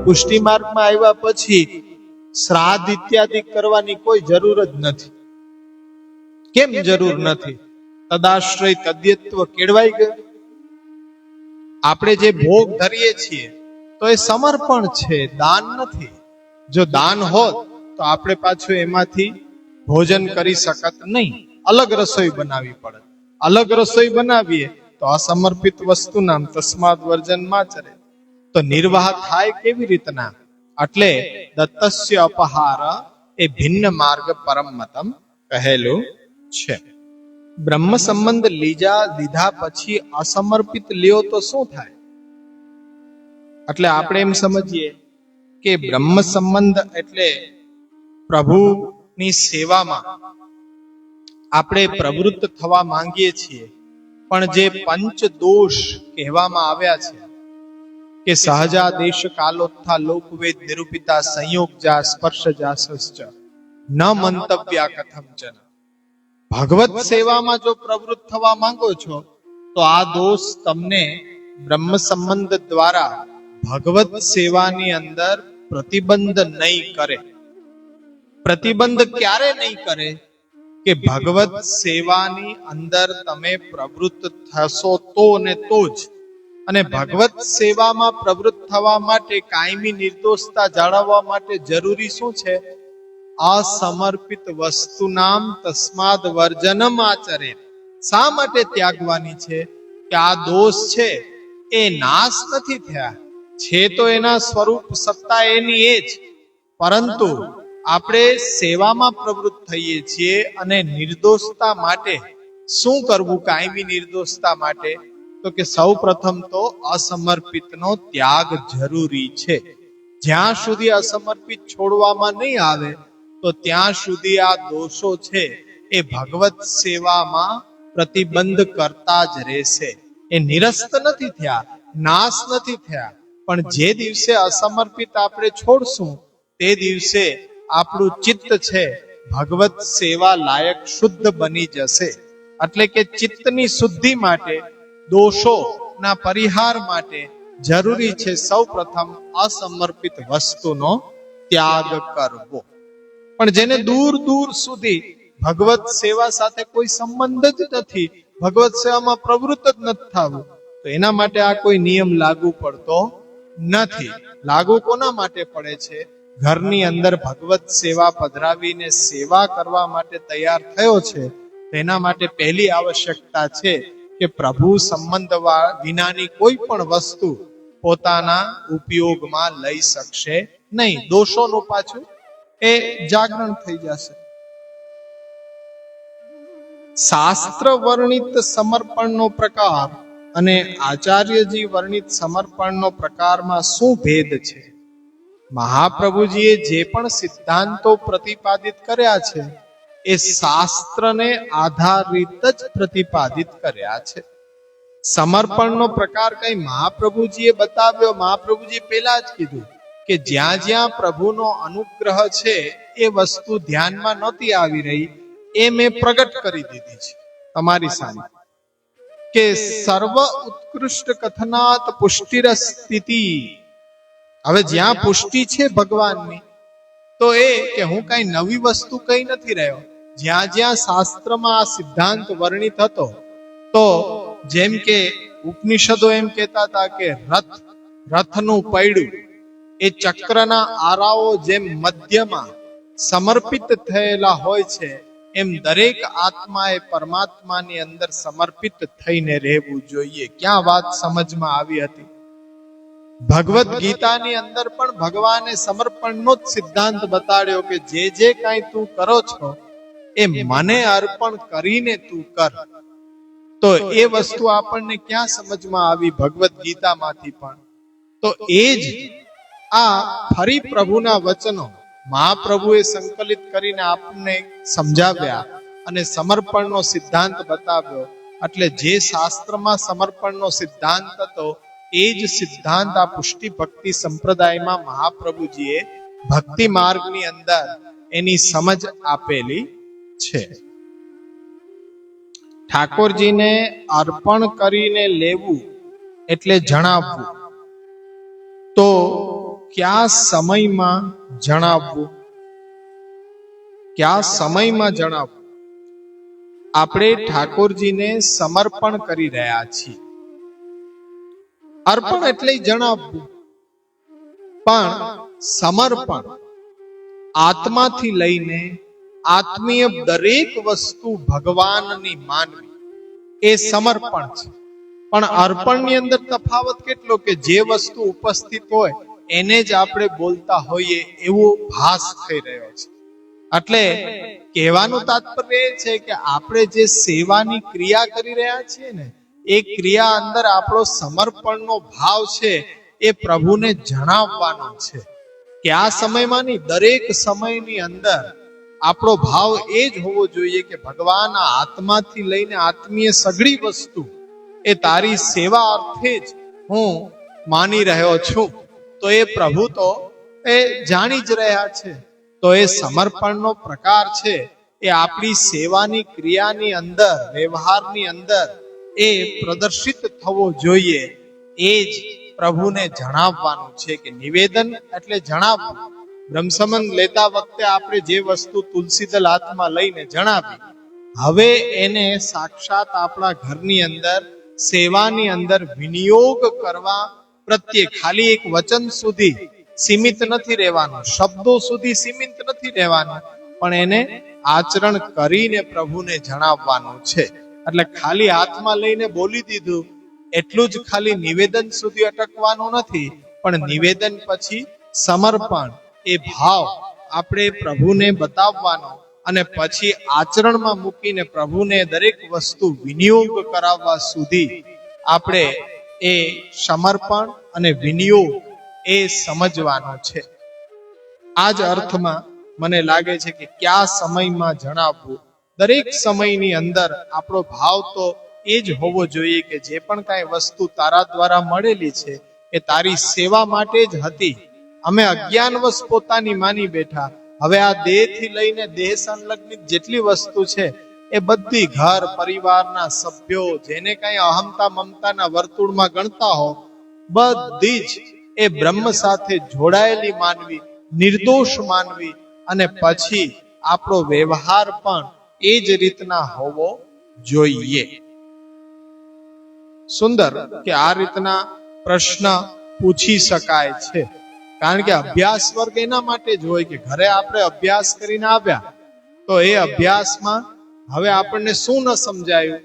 પુષ્ટિ માર્ગમાં આવ્યા પછી શ્રાદ્ધ ઇત્યાદિ કરવાની કોઈ જરૂર જ નથી. કેમ જરૂર નથી? તદાશ્રય તદ્યત્વ કેળવાઈ ગયું. આપણે જે ભોગ ધરીએ છીએ તો એ સમર્પણ છે, દાન નથી. જો દાન હોત તો આપણે પાછું એમાંથી ભોજન કરી શકત નહીં, અલગ રસોઈ બનાવવી પડે. અલગ રસોઈ બનાવીએ તો અસમર્પિત વસ્તુ નામ તસ્માદ વર્જનમાં ચરે. તો નિર્વાહ થાય કેવી રીતના? એટલે દત્તસ્ય અપહાર એ ભિન્ન માર્ગ પરમ મતમ કહેલું છે. બ્રહ્મ સંબંધ લીધા પછી અસમર્પિત લ્યો તો શું થાય? એટલે આપણે એમ સમજીએ કે બ્રહ્મ સંબંધ એટલે પ્રભુની સેવામાં આપણે પ્રવૃત્ત થવા માંગીએ છીએ, પણ જે પંચ દોષ કહેવામાં આવ્યા છે કે સહજા દેશ કાલોત્થા લોકવેદ નિરૂપિતા સંયોગજા સ્પર્શજા સશ્ચ ન મંતવ્યા કથંચન. ભગવત સેવામાં જો પ્રવૃત્ત થવા માંગો છો તો આ દોષ તમને બ્રહ્મ સંબંધ દ્વારા ભગવત સેવાની અંદર પ્રતિબંધ નહીં કરે. પ્રતિબંધ ક્યારે નહીં કરે? કે ભગવત સેવાની અંદર તમે પ્રવૃત્ત થશો તો ને તો જ. અને ભગવત સેવામાં પ્રવૃત્ત થવા માટે કાયમી નિર્દોષતા જાળવવા માટે જરૂરી શું છે? અસમર્પિત વસ્તુ નામ તસ્માદ વર્જનમ આચરે. શા માટે ત્યાગવાની છે? કે આ દોષ છે એ નાશ નથી થયા, છે તો એના સ્વરૂપ સત્તા એની એ જ, પરંતુ આપણે સેવામાં પ્રવૃત્ત થઈએ છીએ. અને નિર્દોષતા માટે શું કરવું? કાયમી નિર્દોષતા માટે તો કે સૌ પ્રથમ તો અસમર્પિતનો ત્યાગ જરૂરી છે. જ્યાં સુધી અસમર્પિત છોડવામાં નહીં આવે તો ત્યાં સુધી આ દોષો છે એ ભગવત સેવામાં પ્રતિબંધ કરતા જ રહેશે. એ નિરસ્ત નથી થયા, નાશ નથી થયા, પણ જે દિવસે અસમર્પિત આપણે છોડશું તે દિવસે આપણું ચિત્ત છે ભગવત સેવા લાયક શુદ્ધ બની જશે. એટલે કે ચિત્તની શુદ્ધિ માટે, દોષોના પરિહાર માટે જરૂરી છે સૌ પ્રથમ અસમર્પિત વસ્તુનો ત્યાગ કરવો. પણ જેને દૂર દૂર સુધી ભગવત સેવા સાથે કોઈ સંબંધ જ નથી, ભગવત સેવામાં પ્રવૃત્ત જ નથી થવું, તો એના માટે આ કોઈ નિયમ લાગુ પડતો નથી. લાગુ કોના માટે પડે છે? ઘરની અંદર ભગવત સેવા પધરાવીને સેવા કરવા માટે તૈયાર થયો છે, તેના માટે પહેલી આવશ્યકતા છે કે પ્રભુ સંબંધ વિનાની કોઈ પણ વસ્તુ પોતાના ઉપયોગમાં લઈ શકશે નહીં. દોષોનું પાછું એ જાગરણ થઈ જશે. શાસ્ત્ર વર્ણિત સમર્પણનો પ્રકાર અને આચાર્યજી વર્ણિત સમર્પણનો પ્રકારમાં શું ભેદ છે? મહાપ્રભુજીએ જે પણ સિદ્ધાંતો પ્રતિપાદિત કર્યા છે એ શાસ્ત્રને આધારિત જ પ્રતિપાદિત કર્યા છે. સમર્પણનો પ્રકાર કઈ મહાપ્રભુજીએ બતાવ્યો? મહાપ્રભુજી પહેલા જ કીધું કે જ્યાં જ્યાં પ્રભુનો અનુગ્રહ છે એ વસ્તુ ધ્યાનમાં નહોતી આવી રહી, એ મેં પ્રગટ કરી દીધી છે તમારી સામે. કે સર્વ ઉત્કૃષ્ટ કથનાત પુષ્ટિર સ્થિતિ. હવે જ્યાં પુષ્ટિ છે ભગવાનની, તો એ કે હું કઈ નવી વસ્તુ કઈ નથી રહ્યો. જ્યાં જ્યાં શાસ્ત્રમાં આ સિદ્ધાંત વર્ણિત હતો, તો જેમ કે ઉપનિષદો એમ કહેતા હતા કે રથનું પૈડું એ ચક્રના આરાઓ જેમ મધ્યમાં સમર્પિત થયેલા હોય છે, એમ દરેક આત્માએ પરમાત્માની અંદર સમર્પિત થઈને રહેવું જોઈએ. ક્યાં વાત સમજમાં આવી હતી? ભગવદ ગીતાની અંદર પણ ભગવાને સમર્પણનો જ સિદ્ધાંત બતાડ્યો કે જે કાંઈ તું કરો છો એ મને અર્પણ કરીને તું કર. તો એ વસ્તુ આપણને ક્યાં સમજમાં આવી? ભગવદ ગીતામાંથી પણ. તો એ જ આ ફરી પ્રભુના વચનો મહાપ્રભુએ સંકલિત કરીને આપણને સમજાવ્યા અને સમર્પણનો સિદ્ધાંત બતાવ્યો. એટલે જે શાસ્ત્રમાં સમર્પણનો સિદ્ધાંત હતો એ જ સિદ્ધાંત આ પુષ્ટિ ભક્તિ સંપ્રદાયમાં મહાપ્રભુજીએ ભક્તિ માર્ગની અંદર એની સમજ આપેલી છે. ઠાકોરજીને અર્પણ કરીને લેવું એટલે જણાવવું. તો કયા સમયમાં જણાવવું? કયા સમયમાં જણાવવું? આપણે ઠાકોરજીને સમર્પણ કરી રહ્યા છીએ. અર્પણ એટલે જણાવવું, પણ સમર્પણ આત્માથી લઈને આત્મીય દરેક વસ્તુ ભગવાનની માનવી એ સમર્પણ છે. પણ અર્પણની અંદર તફાવત કેટલો કે જે વસ્તુ ઉપસ્થિત હોય એને જ આપણે બોલતા હોઈએ એવો ભાસ થઈ રહ્યો છે. એટલે કહેવાનું તાત્પર્ય એ છે કે આપણે જે સેવાની ક્રિયા કરી રહ્યા છીએ ને, એ ક્રિયા અંદર આપણો સમર્પણનો ભાવ છે એ પ્રભુને જણાવવાનો છે. કે આ સમયમાં નહીં, દરેક સમયની અંદર આપણો ભાવ એ જ હોવો જોઈએ કે ભગવાન આ આત્માથી લઈને આત્મીય સઘળી વસ્તુ એ તારી સેવા અર્થે જ હું માની રહ્યો છું. તો એ પ્રભુ તો એ જાણી જ રહ્યા છે. તો એ સમર્પણનો પ્રકાર છે એ આપણી સેવાની ક્રિયાની અંદર, વ્યવહારની અંદર એ પ્રદર્શિત થવો જોઈએ. એ જ પ્રભુને જણાવવાનું છે. કે નિવેદન એટલે જણાવવું. બ્રહ્મસંબંધ લેતા વખતે આપણે જે વસ્તુ તુલસીદલ હાથમાં લઈને જણાવી, હવે એને સાક્ષાત આપણા ઘરની અંદર સેવાની અંદર વિનિયોગ કરવા પ્રત્યે ખાલી એક વચન સુધી સીમિત નથી રહેવાનું, શબ્દો સુધી સીમિત નથી રહેવાનું, પણ એને આચરણ કરીને પ્રભુને જણાવવાનું છે. એટલે ખાલી હાથમાં લઈને બોલી દીધું એટલું જ ખાલી નિવેદન સુધી અટકવાનું નથી, પણ નિવેદન પછી સમર્પણ એ ભાવ આપણે પ્રભુને બતાવવાનો અને પછી આચરણમાં મૂકીને પ્રભુને દરેક વસ્તુ વિનિયોગ કરાવવા સુધી આપણે એ સમર્પણ અને વિનિયોગ એ સમજવાનો છે. આ જ અર્થમાં મને લાગે છે કે કયા સમયમાં જણાવવું. દરેક સમયની અંદર આપણો ભાવ તો એ જ હોવો જોઈએ કે જે પણ કાંઈ વસ્તુ તારા દ્વારા મળેલી છે એ તારી સેવા માટે જ હતી. અમે અજ્ઞાનવશ પોતાની માની બેઠા. હવે આ દેહથી લઈને દેહ સંલગ્નિત જેટલી વસ્તુ છે એ બધી ઘર પરિવારના સભ્યો જેને કઈ અહમતા મમતાના વર્તુળમાં ગણતા હો, બધી જ એ બ્રહ્મ સાથે જોડાયેલી માનવી, નિર્દોષ માનવી. અને પછી આપણો વ્યવહાર પણ એ જ રીતના હોવો જોઈએ. સુંદર કે આ રીતના પ્રશ્ન પૂછી શકાય છે. કારણ કે અભ્યાસ વર્ગ એના માટે જ હોય કે ઘરે આપણે અભ્યાસ કરીને આવ્યા તો એ અભ્યાસમાં હવે આપણને શું ન સમજાયું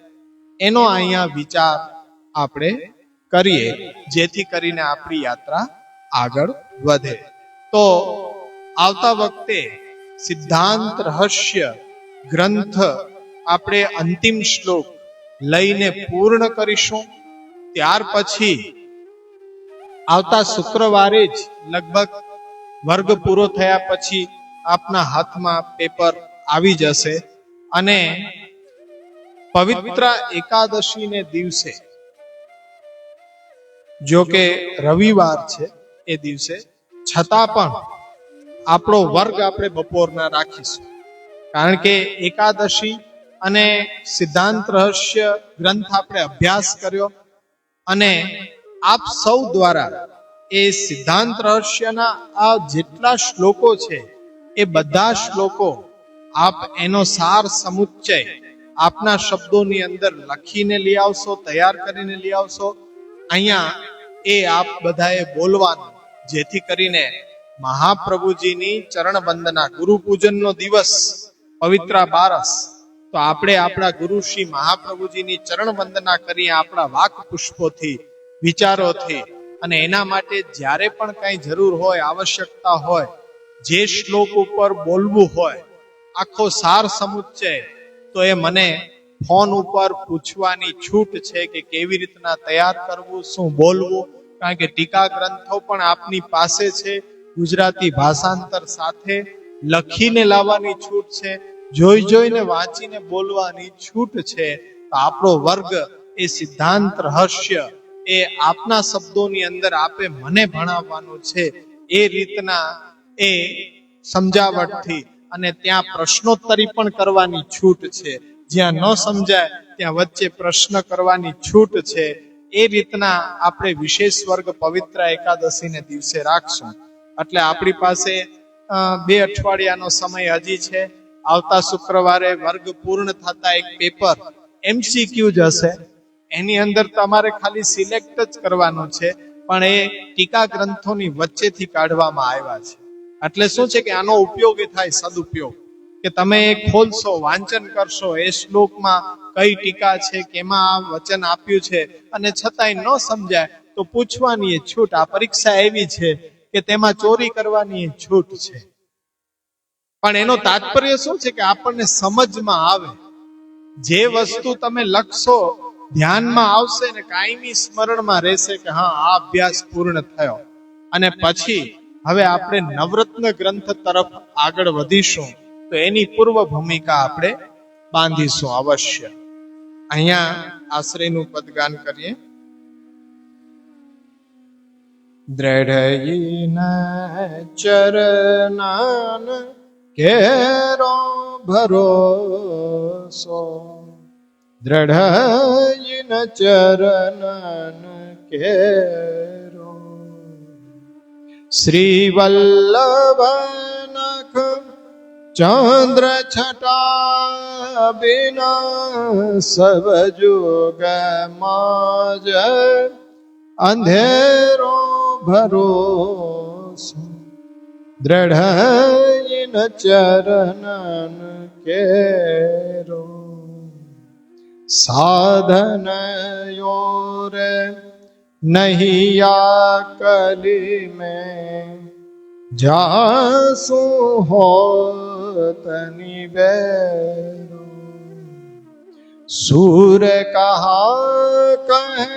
એનો અહીંયા વિચાર આપણે કરીએ, જેથી કરીને આપણી યાત્રા આગળ વધે. તો આવતા વખતે સિદ્ધાંત રહસ્ય ગ્રંથ આપણે અંતિમ શ્લોક લઈને પૂર્ણ કરીશું. ત્યાર પછી આવતા શુક્રવારે જ લગભગ વર્ગ પૂરો થયા પછી આપના હાથમાં પેપર આવી જશે અને પવિત્ર એકાદશીને દિવસે, જો કે રવિવાર છે એ દિવસે, છતાં પણ આપણો વર્ગ આપણે બપોરના રાખીશું. કારણ કે એકાદશી અને સિદ્ધાંત રહસ્ય ગ્રંથ આપણે અભ્યાસ કર્યો અને આપ સૌ દ્વારા એ સિદ્ધાંત રહસ્યના આ જેટલા શ્લોકો છે એ બધા શ્લોકો આપ એનો સાર સમુચ્ચય આપના શબ્દોની અંદર લખીને લઈ આવશો, તૈયાર કરીને લઈ આવશો. અહીંયા એ આપ બધાએ બોલવાનું, જેથી કરીને મહાપ્રભુજીની ચરણ વંદના, ગુરુ પૂજનનો દિવસ, પવિત્ર બારસ, તો આપણે આપણા ગુરુ શ્રી મહાપ્રભુજીની ચરણ વંદના કરી આપણા વાક પુષ્પોથી, વિચારોથી. અને એના માટે જ્યારે પણ કઈ જરૂર હોય, આવશ્યકતા હોય, જે શ્લોક ઉપર બોલવું હોય, આખો સાર સમુચ્ચય, તો એ મને ફોન ઉપર પૂછવાની છૂટ છે કે કેવી રીતના તૈયાર કરવું, શું બોલવું. કારણ કે ટીકા ગ્રંથો પણ આપની પાસે છે, ગુજરાતી ભાષાંતર સાથે લખીને લાવવાની છૂટ છે, જોઈ જોઈને વાંચીને બોલવાની છૂટ છે. તો આપણો વર્ગ એ સિદ્ધાંત રહસ્ય એ આપના શબ્દોની અંદર આપે મને ભણાવવાનું છે. એ રીતના એ સમજાવટથી, અને ત્યાં પ્રશ્નોત્તરી પણ કરવાની છૂટ છે. જ્યાં ન સમજાય ત્યાં વચ્ચે પ્રશ્ન કરવાની છૂટ છે. એ રીતના આપણે વિશેષ વર્ગ પવિત્ર એકાદશીને દિવસે રાખશું. એટલે આપણી પાસે 2 અઠવાડિયાનો સમય હજી છે. આવતા શુક્રવારે વર્ગ પૂર્ણ થતા એક પેપર MCQ જ હશે. એની અંદર તમારે ખાલી સિલેક્ટ જ કરવાનું છે, પણ એ ટીકા ગ્રંથોની વચ્ચેથી કાઢવામાં આવ્યા છે. એટલે શું છે કે આનો ઉપયોગ થાય, સદુપયોગ, કે તમે એ ખોલશો, વાંચન કરશો, એ શ્લોકમાં કઈ ટીકા છે, કેમાં આ વચન આપ્યું છે, અને છતાંય ન સમજાય તો પૂછવાની એ છૂટ. આ પરીક્ષા એવી છે કે તેમાં ચોરી કરવાની એ છૂટ છે. પણ એનો તાત્પર્ય શું છે કે આપણને સમજમાં આવે. જે વસ્તુ તમે લખશો ધ્યાનમાં આવશે ને કાયમી સ્મરણમાં રહેશે કે હા, આ અભ્યાસ પૂર્ણ થયો. અને પછી હવે આપણે નવરત્ન ગ્રંથ તરફ આગળ વધીશું, તો એની પૂર્વ ભૂમિકા આપણે બાંધીશું અવશ્ય. અહીંયા આશ્રયનું પદગાન કરીએ. દ્રઢયિન ચરનાન કેરો ભરોસો, દ્રઢયિન ચરનાન કેરો. શ્રી વલ્લભનખ ચંદ્ર છટા બિના સબ જુગ માજ અંધેરો ભરોસો, દ્રઢયિન ચરનન કેરો. સાધન યોર નહિયા કલી में જાસુ હોત નિબેરો. સૂર કહા કહે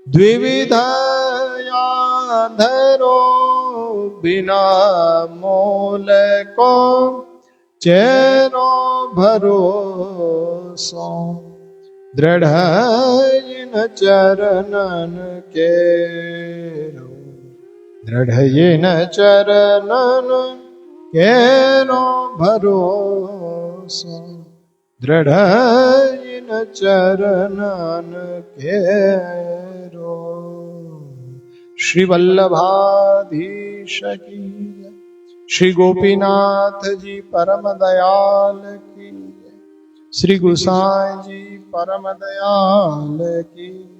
દ્વિવિધયા ધરો, બિના મોલ કો ચેરો ભરોસો, દ્રઢયિન ચરનન કેરો. દ્રઢયિન ચરનન કેરો ભરોસો, દ્રઢયિન ચરનન કેરો. શ્રી વલ્લભાધીશ કી, શ્રી ગોપીનાથજી પરમ દયાલ કી, શ્રી ગુસાઈજી પરમ દયાલ કી.